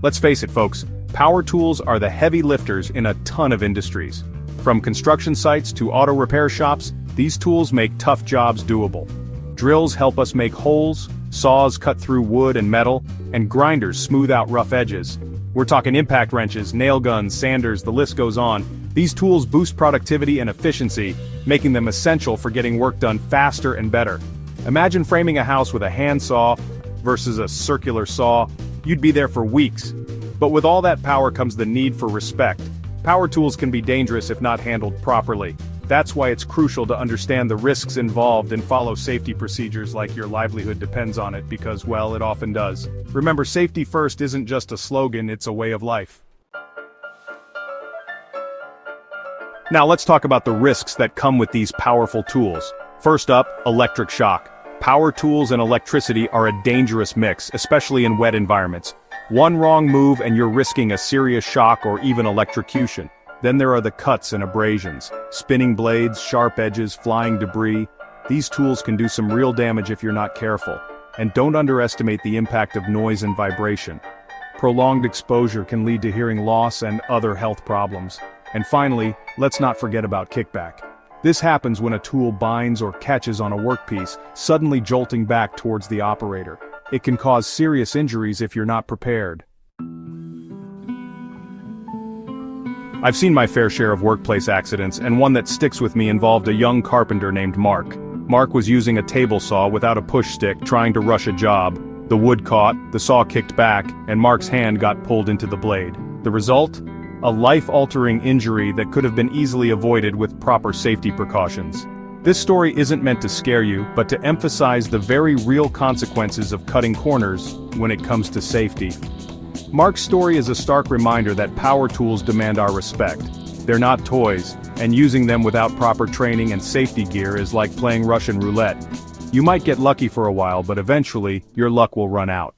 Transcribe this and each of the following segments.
Let's face it, folks, power tools are the heavy lifters in a ton of industries. From construction sites to auto repair shops, these tools make tough jobs doable. Drills help us make holes, saws cut through wood and metal, and grinders smooth out rough edges. We're talking impact wrenches, nail guns, sanders, the list goes on. These tools boost productivity and efficiency, making them essential for getting work done faster and better. Imagine framing a house with a handsaw versus a circular saw. You'd be there for weeks. But with all that power comes the need for respect. Power tools can be dangerous if not handled properly. That's why it's crucial to understand the risks involved and follow safety procedures like your livelihood depends on it because, well, it often does. Remember, safety first isn't just a slogan, it's a way of life. Now let's talk about the risks that come with these powerful tools. First up, electric shock. Power tools and electricity are a dangerous mix, especially in wet environments. One wrong move and you're risking a serious shock or even electrocution. Then there are the cuts and abrasions. Spinning blades, sharp edges, flying debris. These tools can do some real damage if you're not careful. And don't underestimate the impact of noise and vibration. Prolonged exposure can lead to hearing loss and other health problems. And finally, let's not forget about kickback. This happens when a tool binds or catches on a workpiece, suddenly jolting back towards the operator. It can cause serious injuries if you're not prepared. I've seen my fair share of workplace accidents, and one that sticks with me involved a young carpenter named Mark. Mark was using a table saw without a push stick, trying to rush a job. The wood caught, the saw kicked back, and Mark's hand got pulled into the blade. The result? A life-altering injury that could have been easily avoided with proper safety precautions. This story isn't meant to scare you, but to emphasize the very real consequences of cutting corners when it comes to safety. Mark's story is a stark reminder that power tools demand our respect. They're not toys, and using them without proper training and safety gear is like playing Russian roulette. You might get lucky for a while, but eventually, your luck will run out.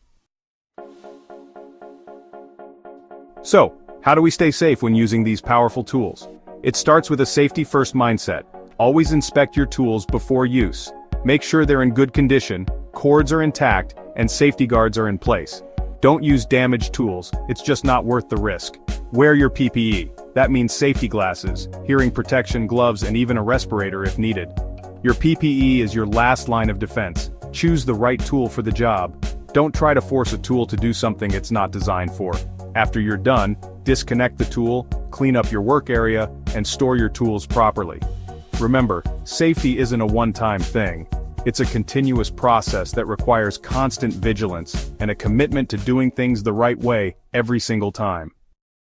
So, how do we stay safe when using these powerful tools? It starts with a safety-first mindset. Always inspect your tools before use. Make sure they're in good condition, cords are intact, and safety guards are in place. Don't use damaged tools, it's just not worth the risk. Wear your PPE. That means safety glasses, hearing protection, gloves, and even a respirator if needed. Your PPE is your last line of defense. Choose the right tool for the job. Don't try to force a tool to do something it's not designed for. After you're done, disconnect the tool, clean up your work area, and store your tools properly. Remember, safety isn't a one-time thing. It's a continuous process that requires constant vigilance and a commitment to doing things the right way every single time.